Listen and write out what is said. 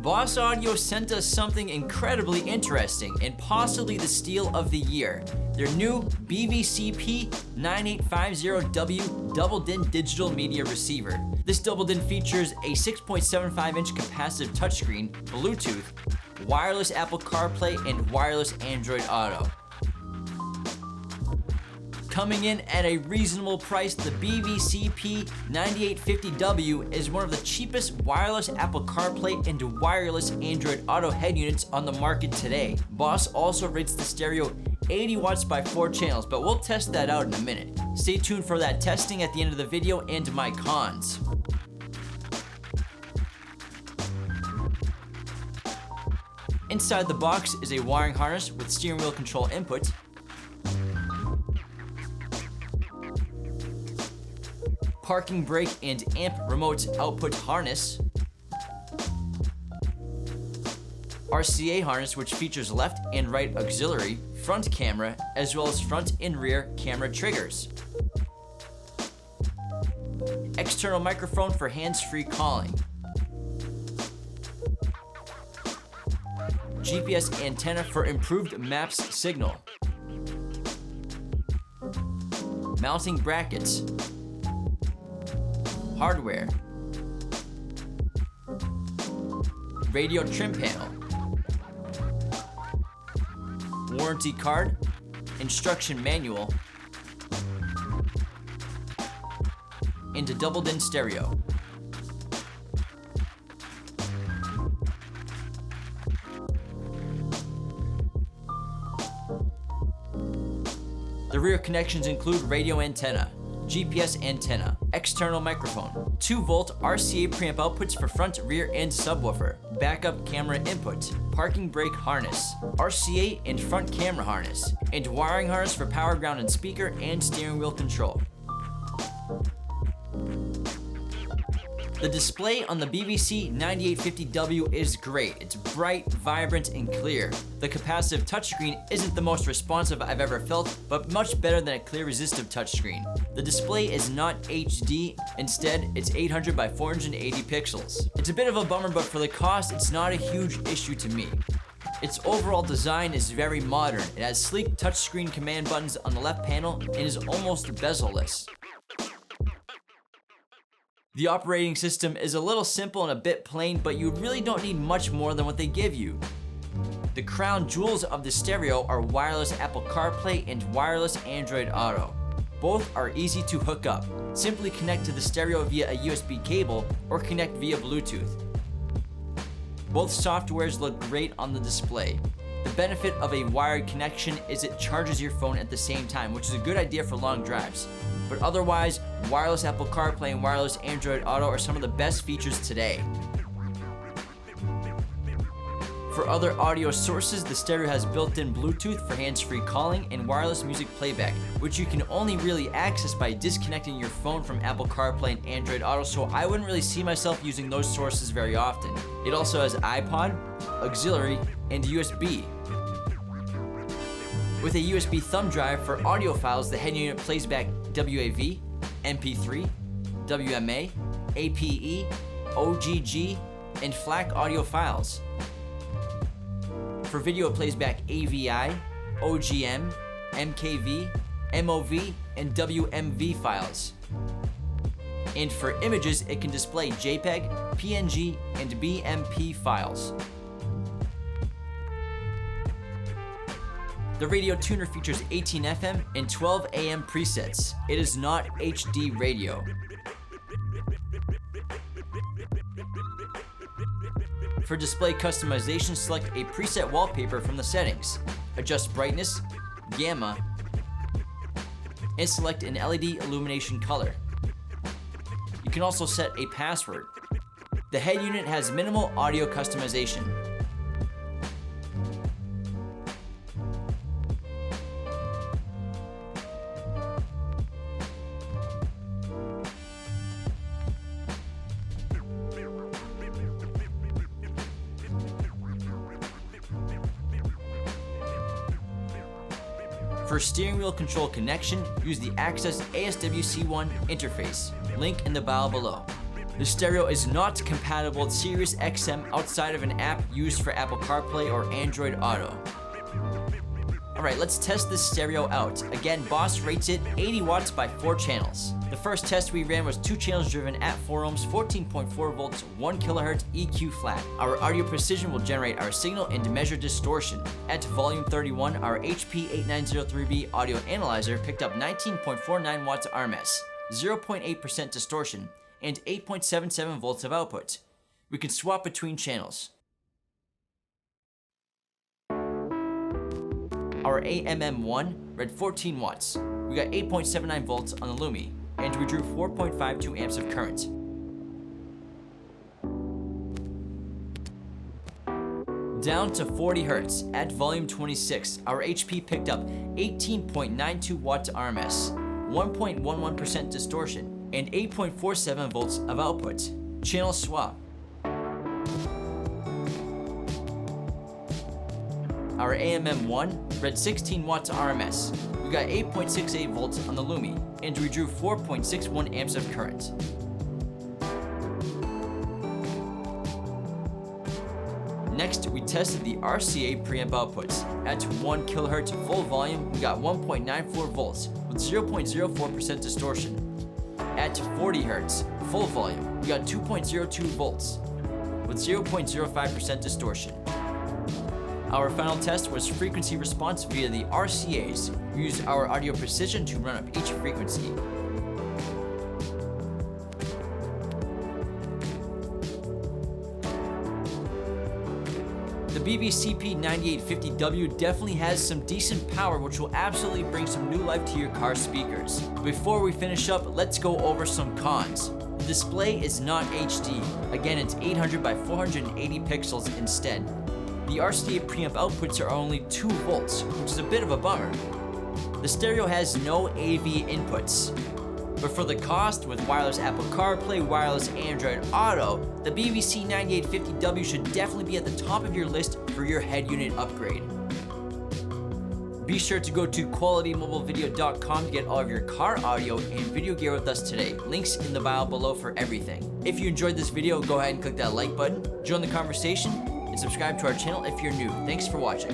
Boss Audio sent us something incredibly interesting and possibly the steal of the year. Their new BVCP9850W double-DIN digital media receiver. This double-DIN features a 6.75-inch capacitive touchscreen, Bluetooth, wireless Apple CarPlay, and wireless Android Auto. Coming in at a reasonable price, the BVCP9850W is one of the cheapest wireless Apple CarPlay and wireless Android Auto head units on the market today. Boss also rates the stereo 80 watts by 4 channels, but we'll test that out in a minute. Stay tuned for that testing at the end of the video and my cons. Inside the box is a wiring harness with steering wheel control input, parking brake and amp remote output harness, RCA harness which features left and right auxiliary, front camera, as well as front and rear camera triggers, external microphone for hands-free calling, GPS antenna for improved maps signal, mounting brackets, hardware, radio trim panel, warranty card, instruction manual, and a double-DIN stereo. The rear connections include radio antenna, GPS antenna, external microphone, 2-volt RCA preamp outputs for front, rear, and subwoofer, backup camera input, parking brake harness, RCA and front camera harness, and wiring harness for power, ground, and speaker, and steering wheel control. The display on the BVC9850W is great. It's bright, vibrant, and clear. The capacitive touchscreen isn't the most responsive I've ever felt, but much better than a clear resistive touchscreen. The display is not HD, instead it's 800 by 480 pixels. It's a bit of a bummer, but for the cost, it's not a huge issue to me. Its overall design is very modern. It has sleek touchscreen command buttons on the left panel and is almost bezel-less. The operating system is a little simple and a bit plain, but you really don't need much more than what they give you. The crown jewels of the stereo are wireless Apple CarPlay and wireless Android Auto. Both are easy to hook up. Simply connect to the stereo via a USB cable or connect via Bluetooth. Both softwares look great on the display. The benefit of a wired connection is it charges your phone at the same time, which is a good idea for long drives. But otherwise, wireless Apple CarPlay and wireless Android Auto are some of the best features today. For other audio sources, the stereo has built-in Bluetooth for hands-free calling and wireless music playback, which you can only really access by disconnecting your phone from Apple CarPlay and Android Auto, so I wouldn't really see myself using those sources very often. It also has iPod, auxiliary, and USB. With a USB thumb drive for audio files, the head unit plays back WAV, MP3, WMA, APE, OGG, and FLAC audio files. For video, it plays back AVI, OGM, MKV, MOV, and WMV files. And for images, it can display JPEG, PNG, and BMP files. The radio tuner features 18 FM and 12 AM presets. It is not HD radio. For display customization, select a preset wallpaper from the settings. Adjust brightness, gamma, and select an LED illumination color. You can also set a password. The head unit has minimal audio customization. For steering wheel control connection, use the Axxess ASWC1 interface, link in the bio below. The stereo is not compatible with Sirius XM outside of an app used for Apple Carplay or Android Auto. Alright, let's test this stereo out. Again, Boss rates it 80 watts by 4 channels. The first test we ran was 2 channels driven at 4 ohms, 14.4 volts, 1 kHz EQ flat. Our audio precision will generate our signal and measure distortion. At volume 31, our HP8903B audio analyzer picked up 19.49 watts RMS, 0.8% distortion, and 8.77 volts of output. We can swap between channels. Our AMM1 read 14 watts. We got 8.79 volts on the Lumi, and we drew 4.52 amps of current. Down to 40 Hz, at volume 26, our HP picked up 18.92 watts RMS, 1.11% distortion, and 8.47 volts of output. Channel swap. Our AMM1 read 16 watts RMS. We got 8.68 volts on the Lumi, and we drew 4.61 amps of current. Next, we tested the RCA preamp outputs. At 1 kHz full volume, we got 1.94 volts with 0.04% distortion. At 40 Hz full volume, we got 2.02 volts with 0.05% distortion. Our final test was frequency response via the RCAs. We used our audio precision to run up each frequency. The BVCP9850W definitely has some decent power, which will absolutely bring some new life to your car speakers. Before we finish up, let's go over some cons. The display is not HD. Again, it's 800 by 480 pixels instead. The RCA preamp outputs are only 2 volts, which is a bit of a bummer. The stereo has no AV inputs. But for the cost, with wireless Apple CarPlay, wireless Android Auto, the BVC9850W should definitely be at the top of your list for your head unit upgrade. Be sure to go to qualitymobilevideo.com to get all of your car audio and video gear with us today. Links in the bio below for everything. If you enjoyed this video, go ahead and click that like button, join the conversation, and subscribe to our channel if you're new. Thanks for watching.